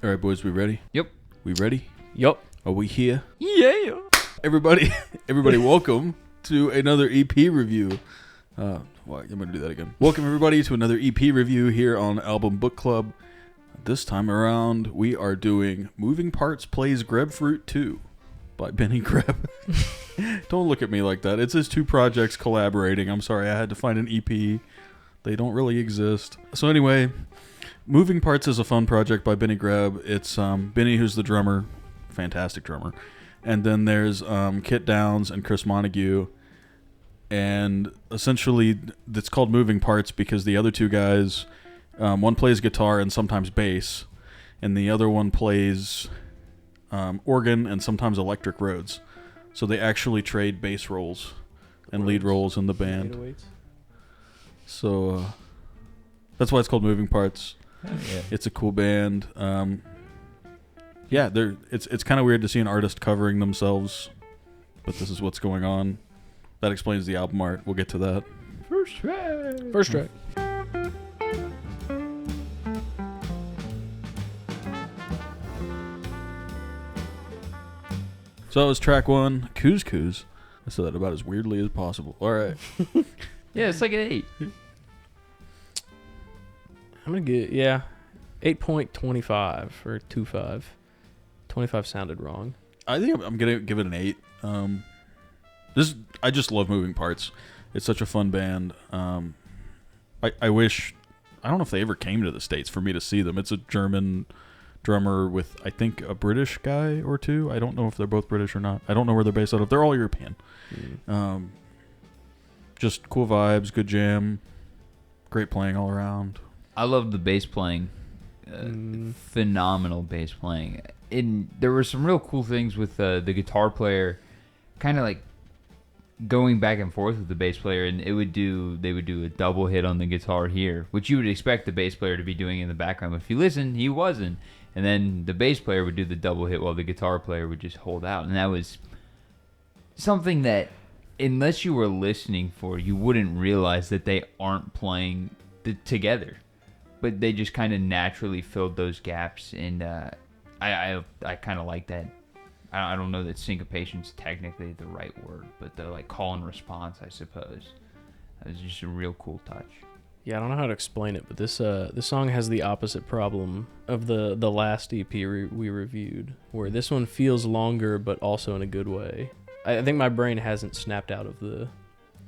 All right, boys, we ready? Yep. We ready? Yup. Are we here? Yeah. Everybody, welcome to another EP review. I'm going to do that again. Welcome, everybody, to another EP review here on Album Book Club. This time around, we are doing Moving Parts Plays Grebfruit 2 by Benny Greb. Don't look at me like that. It's his two projects collaborating. I'm sorry, I had to find an EP. They don't really exist. So anyway, Moving Parts is a fun project by Benny Greb. It's Benny, who's the drummer, fantastic drummer. And then there's Kit Downs and Chris Montague. And essentially, it's called Moving Parts because the other two guys, one plays guitar and sometimes bass, and the other one plays organ and sometimes electric Rhodes. So they actually trade bass roles and lead roles in the band. So that's why it's called Moving Parts. Oh, yeah. It's a cool band. Yeah, it's kind of weird to see an artist covering themselves, but this is what's going on. That explains the album art. We'll get to that. First track. So that was track one, Coos Coos. I said that about as weirdly as possible. All right. Yeah, it's like an 8. I'm going to get, 8.25 or 2.5. 25 sounded wrong. I think I'm going to give it an 8. I just love Moving Parts. It's such a fun band. I wish, I don't know if they ever came to the States for me to see them. It's a German drummer with, I think, a British guy or two. I don't know if they're both British or not. I don't know where they're based out of. They're all European. Just cool vibes, good jam, great playing all around. I love the bass playing. Phenomenal bass playing. And there were some real cool things with the guitar player kind of like going back and forth with the bass player, and they would do a double hit on the guitar here, which you would expect the bass player to be doing in the background. But if you listen, he wasn't. And then the bass player would do the double hit while the guitar player would just hold out. And that was something that, unless you were listening for, you wouldn't realize that they aren't playing together. But they just kind of naturally filled those gaps, and I kind of like that. I don't know that syncopation's technically the right word, but the like call and response, I suppose. That was just a real cool touch. Yeah, I don't know how to explain it, but this song has the opposite problem of the last EP we reviewed, where this one feels longer, but also in a good way. I think my brain hasn't snapped out of the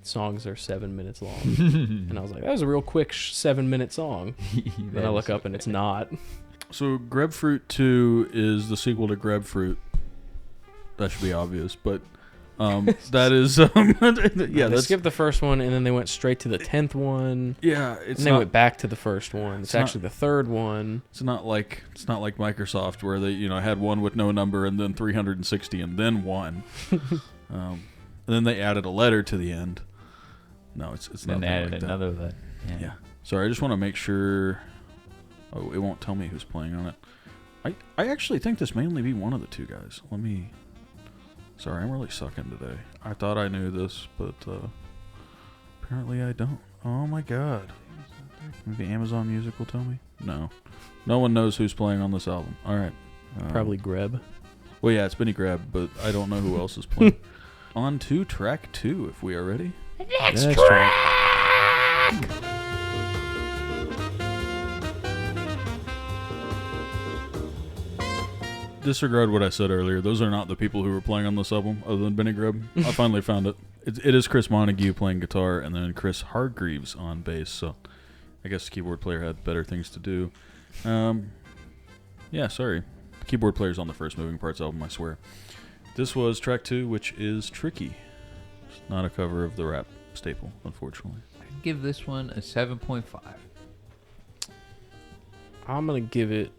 songs are 7 minutes long. And I was like, that was a real quick 7-minute song. Then I look up and it's not. So Grebfruit 2 is the sequel to Grebfruit. That should be obvious, but that is they skipped the first one and then they went straight to the 10th one. Yeah, and they went back to the first one. It's actually the third one. It's not like Microsoft where they had one with no number and then 360 and then one. And then they added a letter to the end. No, it's not. Then they added like another letter. Yeah. Sorry, I just want to make sure. Oh, it won't tell me who's playing on it. I actually think this may only be one of the two guys. Sorry, I'm really sucking today. I thought I knew this, but apparently I don't. Oh my god. Maybe Amazon Music will tell me? No. No one knows who's playing on this album. Alright. Probably Greb. Well, yeah, it's Benny Greb, but I don't know who else is playing. On to track 2, if we are ready. Next track! Disregard what I said earlier. Those are not the people who were playing on this album, other than Benny Greb. I finally found it. It is Chris Montague playing guitar, and then Chris Hargreaves on bass. So, I guess the keyboard player had better things to do. Yeah, sorry. Keyboard player's on the first Moving Parts album, I swear. This was track 2, which is Tricky. It's not a cover of the rap staple, unfortunately. I'd give this one a 7.5. I'm going to give it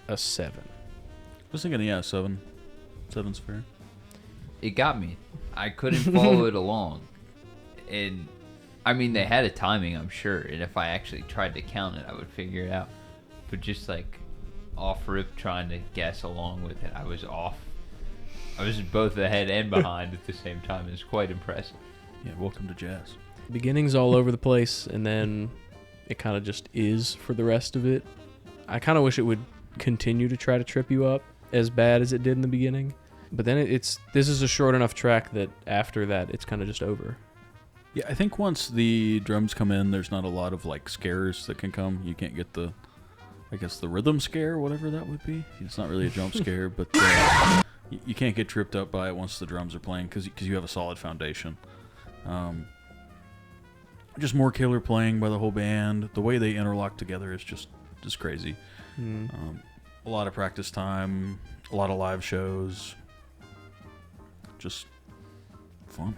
a 7. I was thinking, 7. 7's fair. It got me. I couldn't follow it along. And, I mean, they had a timing, I'm sure. And if I actually tried to count it, I would figure it out. But just, like, off-rip trying to guess along with it, I was off. I was both ahead and behind at the same time. It was quite impressive. Yeah, welcome to jazz. Beginning's all over the place, and then it kind of just is for the rest of it. I kind of wish it would continue to try to trip you up as bad as it did in the beginning. But then this is a short enough track that after that it's kind of just over. Yeah, I think once the drums come in, there's not a lot of like scares that can come. You can't get the rhythm scare, whatever that would be. It's not really a jump scare, but you can't get tripped up by it once the drums are playing because you have a solid foundation. Just more killer playing by the whole band. The way they interlock together is just crazy. A lot of practice time, a lot of live shows. Just fun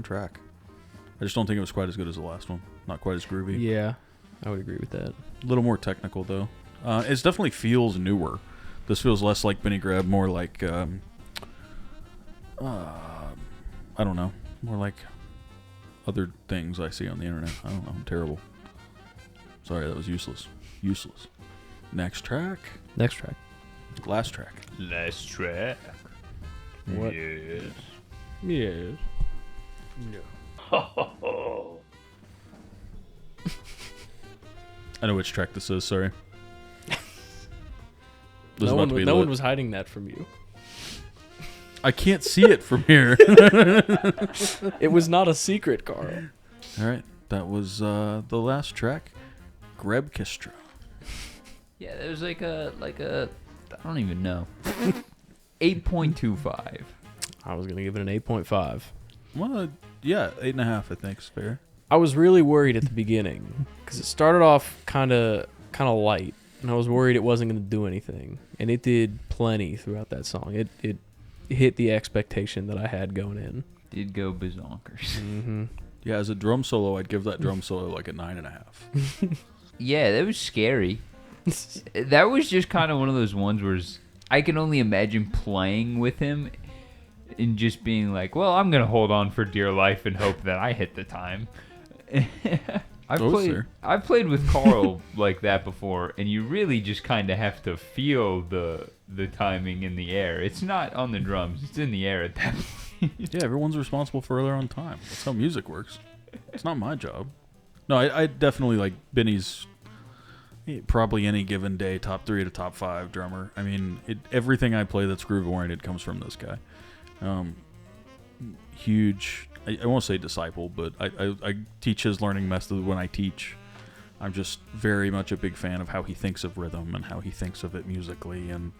track. I just don't think it was quite as good as the last one. Not quite as groovy. Yeah, I would agree with that. A little more technical though. It definitely feels newer. This feels less like Benny Greb, more like I don't know, more like other things I see on the internet. I don't know. I'm terrible. Sorry, that was useless. Next track. Last track. What? Yes. No. I know which track this is. Sorry. No one was hiding that from you. I can't see it from here. It was not a secret, Karl. All right, that was the last track, Grebkestra. Yeah, there's like a I don't even know. 8.25. I was gonna give it an 8.5. Well, yeah, 8.5. I think is fair. I was really worried at the beginning because it started off kind of light, and I was worried it wasn't going to do anything, and it did plenty throughout that song. It hit the expectation that I had going in. Did go bazonkers. Mm-hmm. Yeah, as a drum solo, I'd give that drum solo like a 9.5. Yeah, that was scary. That was just kind of one of those ones where I can only imagine playing with him and just being like, well, I'm going to hold on for dear life and hope that I hit the time. I've played with Karl like that before, and you really just kind of have to feel the timing in the air. It's not on the drums, it's in the air at that point. Yeah, everyone's responsible for their own time. That's how music works. It's not my job. No, I definitely like Benny's probably any given day top 3 to top 5 drummer. I mean, everything I play that's groove oriented comes from this guy. Huge, I won't say disciple, but I teach his learning method when I teach. I'm just very much a big fan of how he thinks of rhythm and how he thinks of it musically and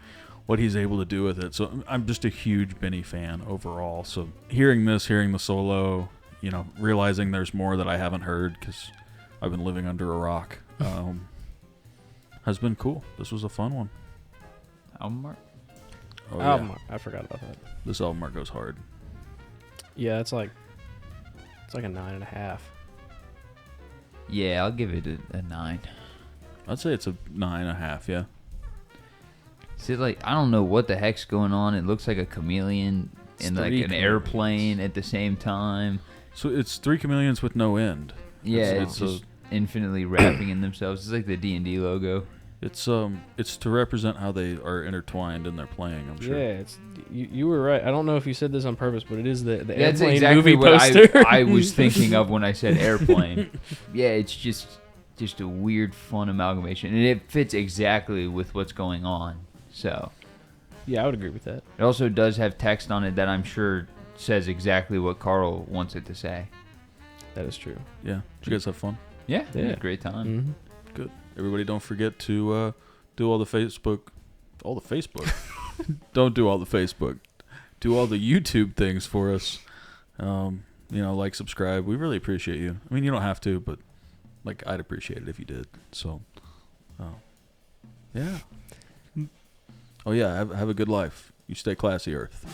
what he's able to do with it. So I'm just a huge Benny fan overall. So hearing the solo, realizing there's more that I haven't heard because I've been living under a rock, has been cool. This was a fun one. Album art? Oh, album yeah. art. I forgot about that. This album art goes hard. Yeah, it's like a 9.5. Yeah, I'll give it a 9. I'd say it's a 9.5, yeah. See, I don't know what the heck's going on. It looks like a chameleon and like an airplane at the same time. So it's 3 chameleons with no end. Yeah, it's just infinitely wrapping in themselves. It's like the D&D logo. It's to represent how they are intertwined in their playing, I'm sure. Yeah, you were right. I don't know if you said this on purpose, but it is the That's airplane exactly movie what poster. I was thinking of when I said airplane. Yeah, it's just a weird, fun amalgamation, and it fits exactly with what's going on. So, yeah, I would agree with that. It also does have text on it that I'm sure says exactly what Karl wants it to say. That is true. Yeah. Did you guys have fun? Yeah, it was a great time. Mm-hmm. Good. Everybody don't forget to do all the Facebook. Don't do all the Facebook. Do all the YouTube things for us. Like, subscribe. We really appreciate you. I mean, you don't have to, but I'd appreciate it if you did. So, yeah. Oh yeah, have a good life. You stay classy, Earth.